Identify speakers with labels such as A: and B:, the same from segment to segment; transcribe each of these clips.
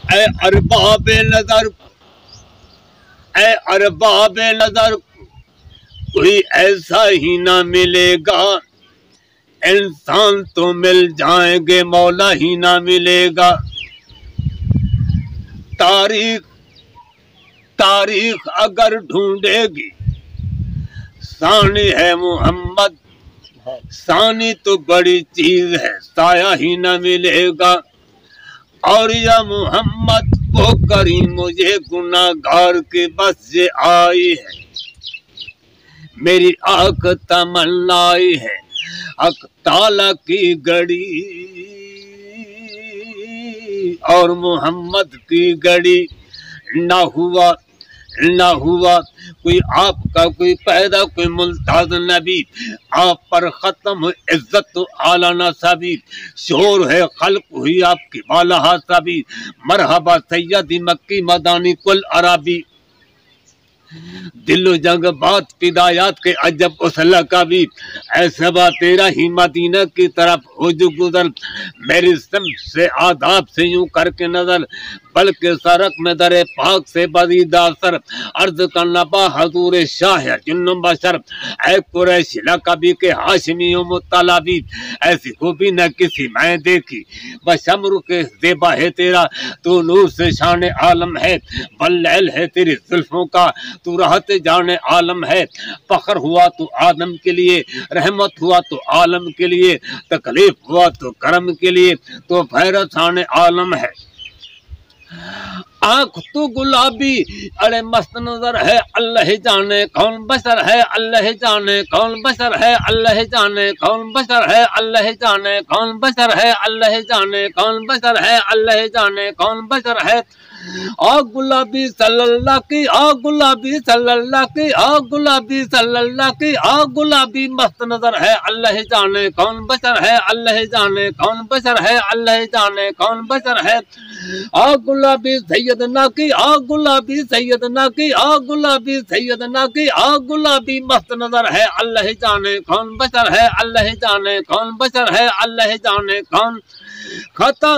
A: ऐ अरबाब नजर, ऐ अरबाब नजर, कोई ऐसा ही ना मिलेगा। इंसान तो मिल जाएंगे, मौला ही ना मिलेगा। तारीख तारीख अगर ढूंढेगी, सानी है मोहम्मद, सानी तो बड़ी चीज है, साया ही ना मिलेगा। और या मोहम्मद वो करी मुझे गुनाहगार के बस से आई है, मेरी आंख तमन्नाई है हक ताला की गड़ी, और मोहम्मद की गड़ी। ना हुआ ना हुआ कोई आपका कोई पैदा, कोई मुल्ताज नबी, आप पर खत्म इज्जत तो आला नसबी। शोर है खल्क हुई आपकी बाला सभी, मरहबा सैयदी मक्की मदानी कुल अरबी। दिलो जंग बात पिदायात के अजब उसला का भी, ऐसा बा तेरा ही मदीना की तरफ हो जो गुजर। मेरी सम से आदाब से यूं करके नजर, बल्कि सरक में दरे पाक से बदीदा असर। अर्ज करना बा हजूर शाह जिन्न बशर, ऐ कुरैश लकबी के हाशमी मुत्तलबी। ऐसी खूबी न किसी मैं देखी, बशमरु के ज़ेबा है तेरा, तू नूर से शान आलम है। बल्लैल है तेरी जुल्फों का, तू रहते जाने आलम है। फखर हुआ तो आदम के लिए, रहमत हुआ तो आलम के लिए, तकलीफ हुआ तो करम के लिए, तो फैरसाने आलम है। आँख तो गुलाबी, अरे मस्त नजर है, अल्लाह जाने कौन बशर है, अल्लाह जाने कौन बशर है, अल्लाह जाने कौन बशर है, अल्लाह जाने कौन बशर है, अल्लाह जाने कौन बशर है, अल्लाह जाने कौन बशर है। आ गुलाबी सल्लल्लाह की, आ गुलाबी सल्लल्लाह की, आ गुलाबी सल्लल्लाह की, आ गुलाबी मस्त नजर है, अल्लाह जाने कौन बशर है, अल्लाह जाने कौन बशर है, अल्लाह जाने कौन बशर है। आ गुलाबी सैयदना की, आ गुलाबी सैयदना की, आ गुलाबी सैयदना की, आ गुलाबी मस्त नजर है, अल्लाह जाने कौन बशर है, अल्लाह जाने कौन बशर है, अल्लाह जाने कौन। खता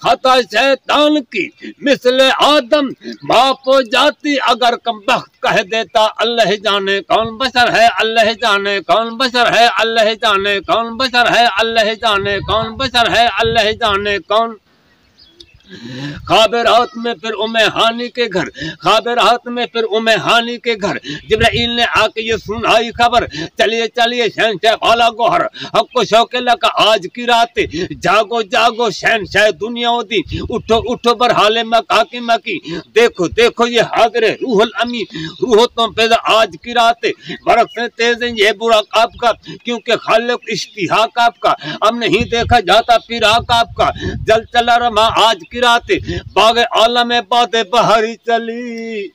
A: खता शैतान की मिसले आदम, बाप जाती अगर कम बख्त कह देता, अल्लाह जाने कौन बशर है, अल्लाह जाने कौन बशर है, अल्लाह जाने कौन बशर है, अल्लाह जाने कौन बशर है, अल्लाह जाने कौन। खाबरात में फिर उम्मे हानी के घर, खाबरात में फिर उम्मे हानी के घर, जिब्राइल ने आके ये सुनाई खबर, चलिए चलिए शहंशाह बाला गोहर, हक्को शौके लगा आज की रात, जागो जागो शहंशाह दुनिया दी, उठो उठो बरहाले मका की मकी, देखो देखो ये हाजिर है रूहुल अमी, रूह तो पैदा आज की रात, बरक से तेज ये बुराक आपका, क्योंकि खालिक इश्तिहाक आपका, अब नहीं देखा जाता फिराक आपका, जल चला रमा आज की रात। बाग आलम में बातें बहारी चली,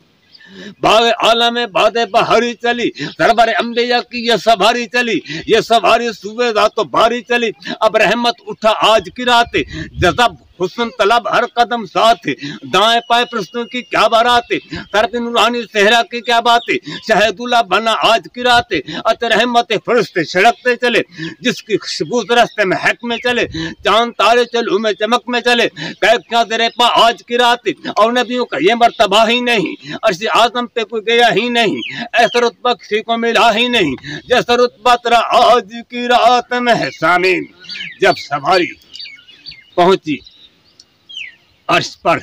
A: बाग आलम में बातें बहारी चली, दरबार अंबिया की ये सवारी चली, ये सवारी सुबह तो भारी चली। अब रहमत उठा आज की रात, जज़ब हुस्न तलब हर कदम साथ, दाएं पाए प्रश्नों की क्या बारात, तरफ नूरानी सेहरा की क्या बात, शहदुल्ला बना आज की रात। अत रहमत फरिश्ते छिड़कते चले, जिसकी खुशबू रस्ते में हक में चले, चांद तारे चलू में चमक में चले, क्या तेरे पा आज की रात। और नबियों का ये मर्तबा ही नहीं, अर्श आजम पे कोई गया ही नहीं, ऐसा रुतबा किसी को मिला ही नहीं, जैसा रुतबा तेरा आज की रात में है। सामीन, जब सवारी पहुंची अर्श पर,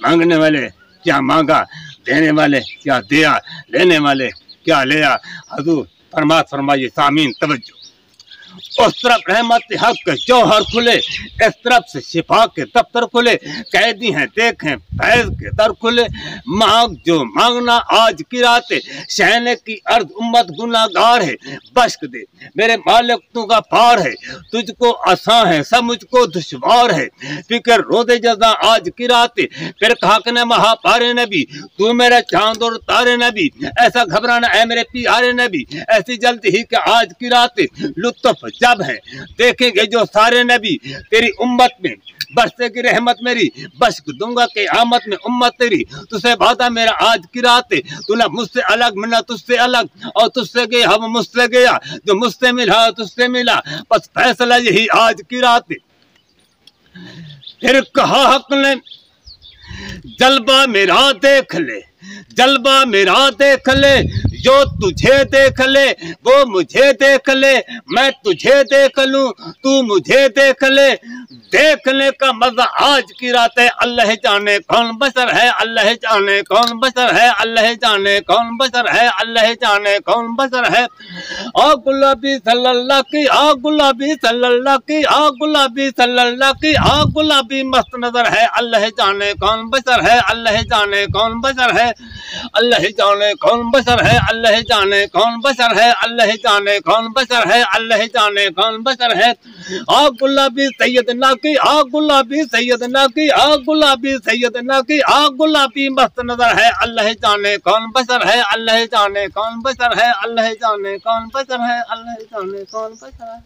A: मांगने वाले क्या मांगा, देने वाले क्या दिया, लेने वाले क्या लिया। हजूर फरमाइए सामीन तवज्जो, उस तरफ रहमत हक जौहर खुले, इस तरफ से शिफा के दफ्तर खुले, कैदी हैं देखें फैज के दर खुले। मांग जो मांगना आज की रात, शहने की अर्ज उम्मत गुनाहगार है, बख्श दे मेरे मालिक तू गफ्फार है, तुझको आसान है सब मुझको दुश्वार है। फिक्र रोदे जज़ा आज की रात, फिर खाकने महापारे नबी, तू मेरा चांद और तारे नबी, ऐसा घबराना है मेरे प्यारे नबी, ऐसी जल्दी ही कि आज की रात लुत्फ जब है देखेंगे जो सारे नबी, तेरी उम्मत में बरसेगी रहमत मेरी, बख्श दूंगा के आमत में उम्मत तेरी। तुझसे वादा मेरा आज की रात, तू ना मुझसे अलग मिला तुझसे अलग, और तुझसे गया हम मुझसे गया, जो मुझसे मिला तुझसे मिला, बस फैसला यही आज की रात। फिर कहा हक ने जलवा मेरा देख ले, जलवा मेरा देख ले, जो तुझे देख ले वो मुझे देख ले, मैं तुझे देख लूं तू मुझे देख ले। देखने का मजा आज की रात है, अल्लाह जाने कौन बशर है, अल्लाह जाने कौन बशर है, अल्लाह जाने कौन बशर है, अल्लाह जाने कौन बशर है। आ गुलाबी सल्लल्लाह की, आ गुलाबी सल्लल्लाह की, आ गुलाबी सल्लल्लाह की, आ गुलाबी मस्त नजर है, अल्लाह जाने कौन बशर है, अल्लाह जाने कौन बशर है, अल्लाह जाने कौन बशर है, अल्लाह जाने कौन बशर है, अल्लाह जाने कौन बशर है, अल्लाह जाने कौन बशर है। आ गुलाबी सैयदना की, आ गुलाबी सैयदना की, आ गुलाबी सैयदना की, आ गुलाबी मस्त नजर है, अल्लाह जाने कौन बशर है, अल्लाह जाने कौन बशर है, अल्लाह जाने कौन बशर है, अल्लाह जाने कौन बशर है।